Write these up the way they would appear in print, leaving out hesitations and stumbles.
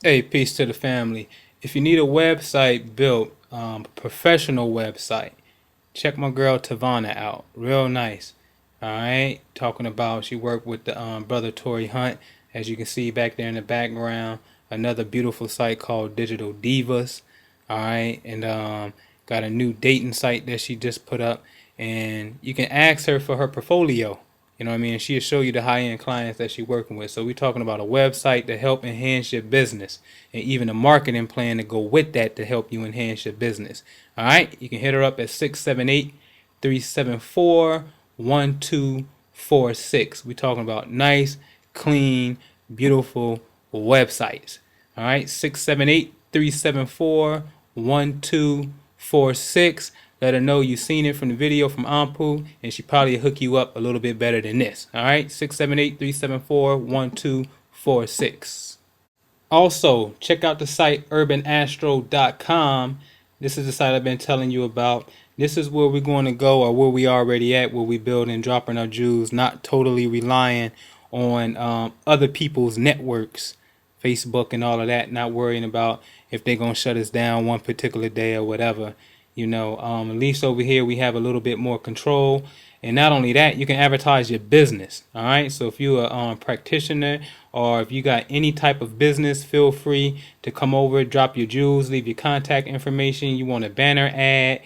Hey, peace to the family. If you need a website built, professional website, check my girl Tavana out. Real nice. All right, talking about she worked with the brother Tory Hunt, as you can see back there in the background. Another beautiful site called Digital Divas. All right, and got a new dating site that she just put up, and you can ask her for her portfolio. You know what I mean? She'll show you the high-end clients that she's working with. So we're talking about a website to help enhance your business, and even a marketing plan to go with that to help you enhance your business. All right, you can hit her up at 678-374-1246. We're talking about nice, clean, beautiful websites. All right, 678-374-1246. Let her know you seen it from the video from Ampu, and she probably hook you up a little bit better than this. All right, 678-374-1246. Also, check out the site urbanastro.com. This is the site I've been telling you about. This is where we're going to go, or where we already at, where we build and dropping our jewels, not totally relying on other people's networks, Facebook and all of that, not worrying about if they're going to shut us down one particular day or whatever. You know, at least over here we have a little bit more control. And not only that, you can advertise your business. All right. So if you're a practitioner, or if you got any type of business, feel free to come over, drop your jewels, leave your contact information. You want a banner ad,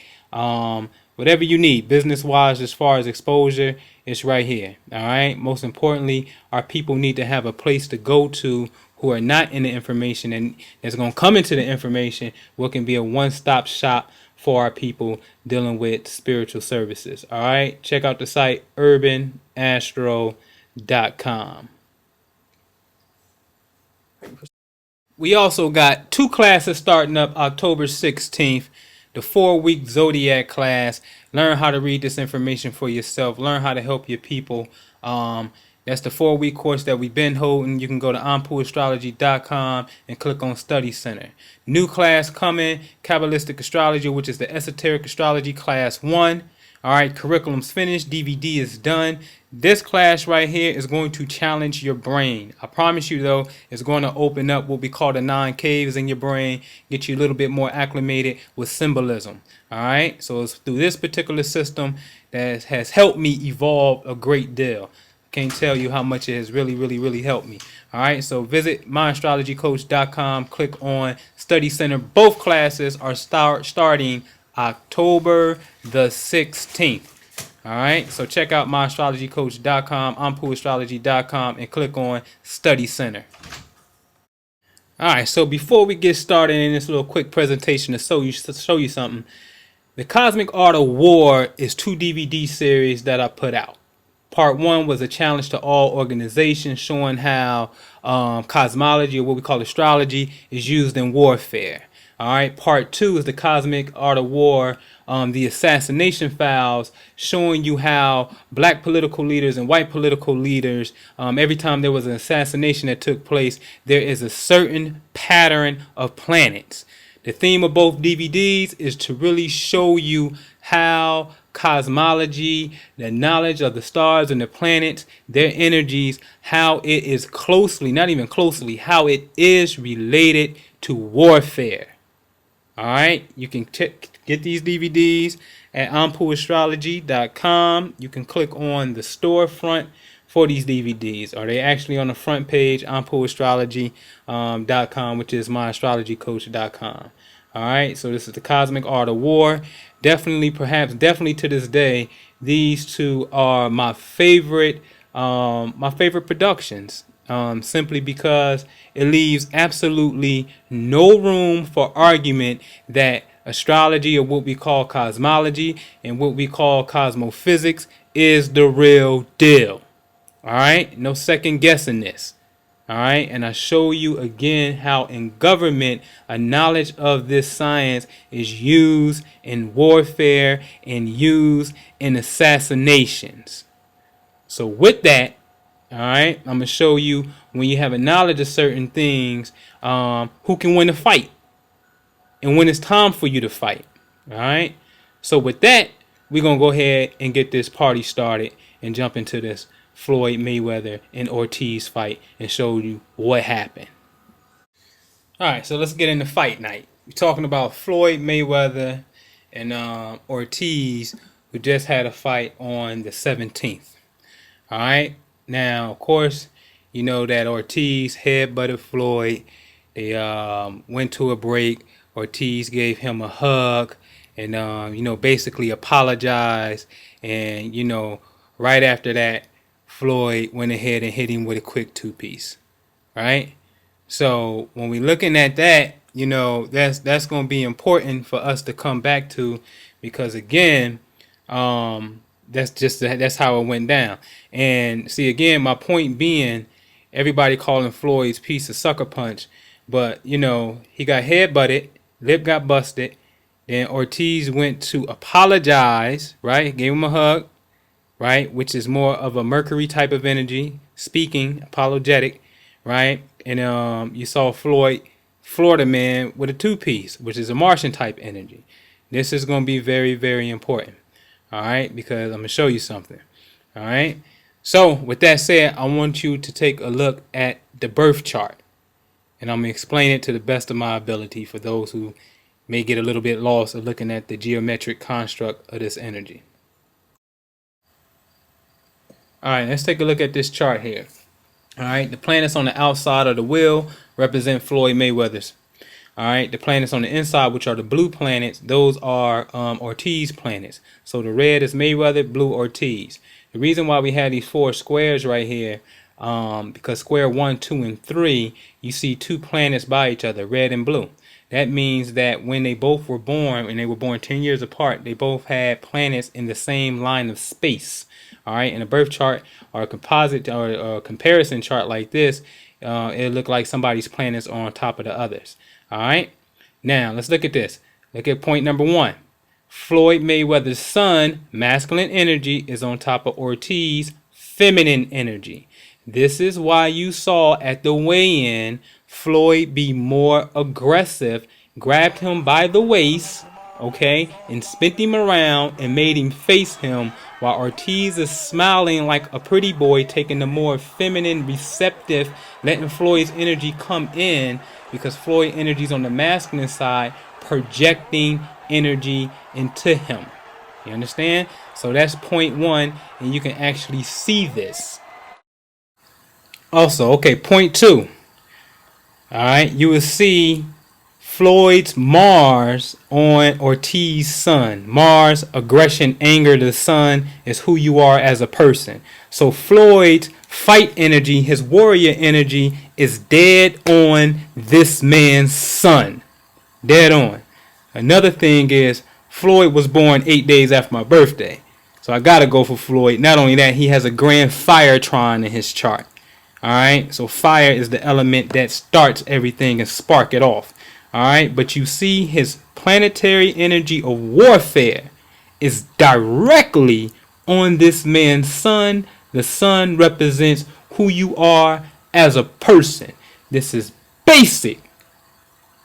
whatever you need business wise as far as exposure, it's right here. All right. Most importantly, our people need to have a place to go to who are not in the information, and that's going to come into the information, what can be a one-stop shop for our people dealing with spiritual services. All right, check out the site urbanastro.com. We also got 2 classes starting up October 16th. The 4-week Zodiac class. Learn how to read this information for yourself. Learn how to help your people. That's the 4-week course that we've been holding. You can go to ampuastrology.com and click on Study Center. New class coming, Kabbalistic Astrology, which is the Esoteric Astrology Class 1. All right, curriculum's finished. DVD is done. This class right here is going to challenge your brain. I promise you, though, it's going to open up what we call the 9 caves in your brain, get you a little bit more acclimated with symbolism. All right, so it's through this particular system that has helped me evolve a great deal. Can't tell you how much it has really helped me. All right, so visit myastrologycoach.com, click on Study Center. Both classes are starting October the 16th. All right, so check out myastrologycoach.com, ampuastrology.com, and click on Study Center. All right, so before we get started in this little quick presentation to show you something, the Cosmic Art of War is 2 DVD series that I put out. Part 1 was a challenge to all organizations, showing how cosmology, or what we call astrology, is used in warfare. All right. Part 2 is the Cosmic Art of War, the assassination files, showing you how black political leaders and white political leaders, every time there was an assassination that took place, there is a certain pattern of planets. The theme of both DVDs is to really show you how cosmology, the knowledge of the stars and the planets, their energies, how it is closely, not even closely, how it is related to warfare. All right, you can get these DVDs at ampuastrology.com. You can click on the storefront for these DVDs. Are they actually on the front page, ampuastrology.com, which is myastrologycoach.com. All right, so this is the Cosmic Art of War. Definitely to this day, these 2 are my favorite productions. Simply because it leaves absolutely no room for argument that astrology, or what we call cosmology and what we call cosmophysics, is the real deal. All right, no second guessing this. All right, and I show you again how in government a knowledge of this science is used in warfare and used in assassinations. So with that, all right, I'm going to show you when you have a knowledge of certain things, who can win a fight and when it's time for you to fight. All right, so with that, we're going to go ahead and get this party started and jump into this Floyd Mayweather and Ortiz fight and show you what happened. All right, so let's get into fight night. We're talking about Floyd Mayweather and Ortiz, who just had a fight on the 17th. All right, now of course, you know that Ortiz headbutted Floyd. They went to a break. Ortiz gave him a hug and basically apologized. And right after that, Floyd went ahead and hit him with a quick two-piece. Right. So when we're looking at that, that's going to be important for us to come back to, because again, that's how it went down. And see, again, my point being, everybody calling Floyd's piece a sucker punch, but he got headbutted, lip got busted. Then Ortiz went to apologize, right? Gave him a hug, right? Which is more of a Mercury type of energy, speaking, apologetic, right? And you saw Floyd, Florida man, with a two-piece, which is a Martian type energy. This is going to be very, very important, all right? Because I'm going to show you something, all right? So with that said, I want you to take a look at the birth chart, and I'm going to explain it to the best of my ability for those who may get a little bit lost of looking at the geometric construct of this energy. All right, let's take a look at this chart here. All right, the planets on the outside of the wheel represent Floyd Mayweather's. All right, the planets on the inside, which are the blue planets, those are Ortiz planets. So the red is Mayweather, blue Ortiz. The reason why we have these four squares right here, because square 1, 2, and 3, you see two planets by each other, red and blue. That means that when they both were born, and they were born 10 years apart, they both had planets in the same line of space. All right, in a birth chart or a composite or a comparison chart like this, it'll look like somebody's planets are on top of the others. All right, now let's look at this. Look at point number 1. Floyd Mayweather's sun, masculine energy, is on top of Ortiz, feminine energy. This is why you saw at the weigh-in Floyd be more aggressive, grabbed him by the waist, okay, and spin him around and made him face him, while Ortiz is smiling like a pretty boy, taking the more feminine, receptive, letting Floyd's energy come in, because Floyd energy is on the masculine side, projecting energy into him. You understand? So that's point 1, and you can actually see this. Also, okay, point 2. All right, you will see Floyd's Mars on Ortiz's sun. Mars, aggression, anger, the sun is who you are as a person. So Floyd's fight energy, his warrior energy, is dead on this man's sun. Dead on. Another thing is, Floyd was born 8 days after my birthday. So I gotta go for Floyd. Not only that, he has a grand fire trine in his chart. Alright, so fire is the element that starts everything and spark it off. Alright, but you see his planetary energy of warfare is directly on this man's sun. The sun represents who you are as a person. This is basic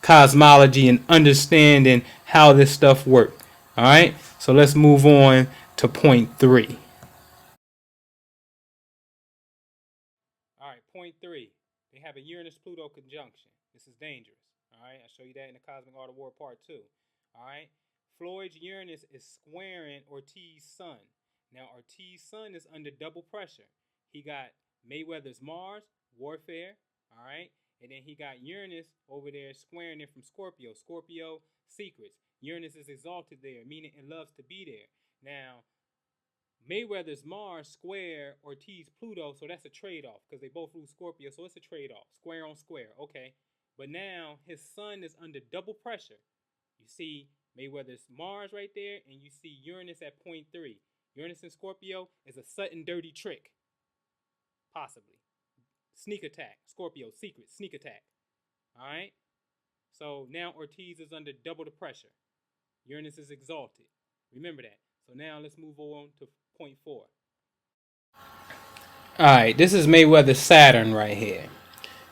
cosmology and understanding how this stuff works. Alright, so let's move on to point 3. Alright, point 3. They have a Uranus-Pluto conjunction. This is dangerous. Alright, I'll show you that in the Cosmic Art of War Part 2. Alright, Floyd's Uranus is squaring Ortiz's sun. Now, Ortiz's sun is under double pressure. He got Mayweather's Mars, warfare, alright, and then he got Uranus over there squaring it from Scorpio. Scorpio, secrets. Uranus is exalted there, meaning it loves to be there. Now, Mayweather's Mars square Ortiz Pluto, so that's a trade-off because they both rule Scorpio, so it's a trade-off. Square on square, okay. But now his sun is under double pressure. You see Mayweather's Mars right there, and you see Uranus at point 3. Uranus in Scorpio is a sudden dirty trick. Possibly. Sneak attack. Scorpio, secret, sneak attack. Alright? So now Ortiz is under double the pressure. Uranus is exalted. Remember that. So now let's move on to point 4. Alright, this is Mayweather's Saturn right here.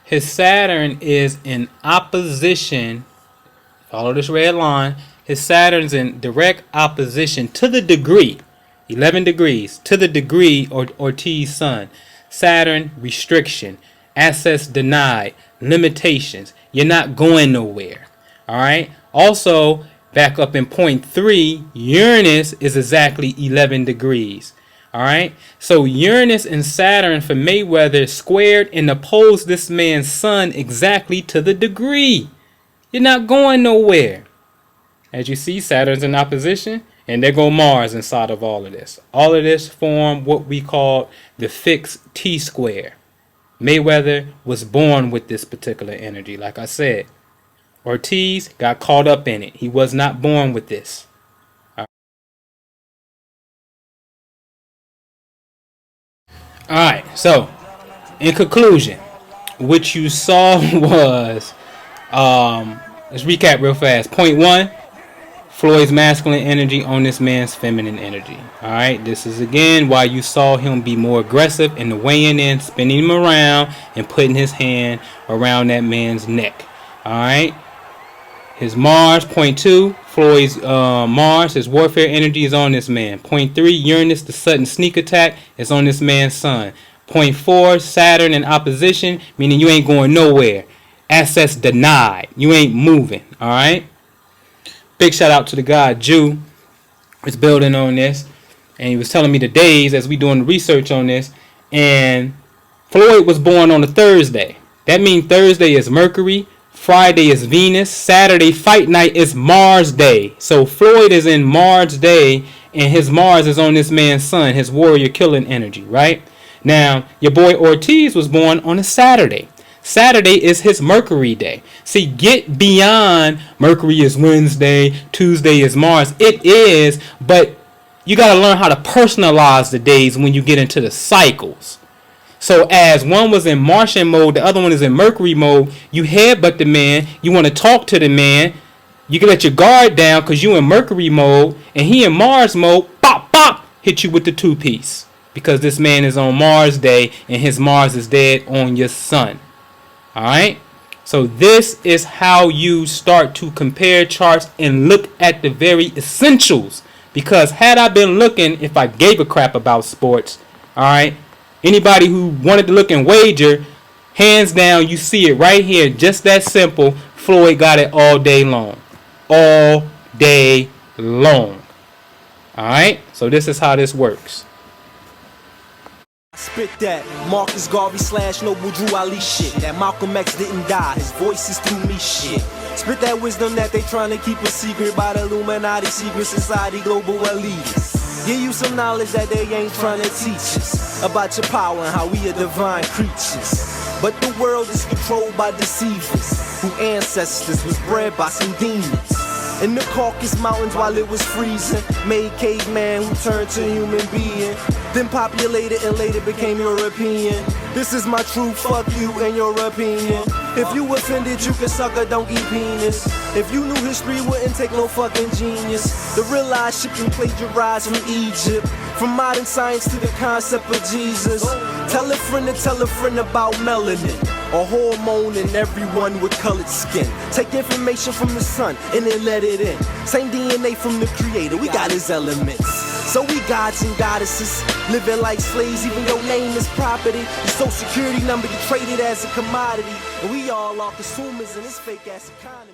His Saturn is in opposition. Follow this red line. His Saturn's in direct opposition to the degree. 11 degrees. To the degree Ortiz's sun. Saturn, restriction. Access denied. limitations. You're not going nowhere. All right. Also, back up in point 3, Uranus is exactly 11 degrees. All right. So Uranus and Saturn for Mayweather squared and opposed this man's sun exactly to the degree. You're not going nowhere. As you see, Saturn's in opposition, and there go Mars inside of all of this. All of this form what we call the fixed T-square. Mayweather was born with this particular energy. Like I said, Ortiz got caught up in it. He was not born with this. Alright, so in conclusion, what you saw was, let's recap real fast. Point 1, Floyd's masculine energy on this man's feminine energy. Alright, this is again why you saw him be more aggressive in the weighing in, spinning him around and putting his hand around that man's neck. Alright, his Mars, point 2, Floyd's Mars, his warfare energy is on this man. Point 3, Uranus, the sudden sneak attack, is on this man's sun. Point 4, Saturn in opposition, meaning you ain't going nowhere. Access denied. You ain't moving. Alright? Big shout out to the guy, Jew, is building on this. And he was telling me the days as we doing the research on this. And Floyd was born on a Thursday. That means Thursday is Mercury. Friday is Venus. Saturday fight night is Mars day. So Floyd is in Mars day, and his Mars is on this man's sun, his warrior killing energy, right? Now, your boy Ortiz was born on a Saturday. Saturday is his Mercury day. See, get beyond Mercury is Wednesday, Tuesday is Mars. It is, but you got to learn how to personalize the days when you get into the cycles. So as one was in Martian mode, the other one is in Mercury mode, you headbutt the man, you want to talk to the man, you can let your guard down because you in Mercury mode, and he in Mars mode, pop, pop, hit you with the 2-piece. Because this man is on Mars day, and his Mars is dead on your sun. Alright? So this is how you start to compare charts and look at the very essentials. Because had I been looking, if I gave a crap about sports, alright, anybody who wanted to look and wager, hands down, you see it right here. Just that simple. Floyd got it all day long. All day long. Alright? So this is how this works. Spit that Marcus Garvey / Noble Drew Ali shit. That Malcolm X didn't die, his voice is through me shit. Spit that wisdom that they trying to keep a secret by the Illuminati, secret society, global elitists. Give you some knowledge that they ain't trying to teach us about your power and how we are divine creatures. But the world is controlled by deceivers whose ancestors was bred by some demons. In the Caucasus Mountains while it was freezing, made caveman who turned to human being, then populated and later became European. This is my truth, fuck you and your opinion. If you offended, you can suck or don't eat penis. If you knew history, wouldn't take no fucking genius to realize shit can plagiarize from Egypt, from modern science to the concept of Jesus. Tell a friend about melanin, a hormone in everyone with colored skin. Take information from the sun and then let it in. Same DNA from the creator, we got his elements. So we gods and goddesses, living like slaves, even your name is property. Your social security number, you traded as a commodity. And we all are consumers in this fake ass economy.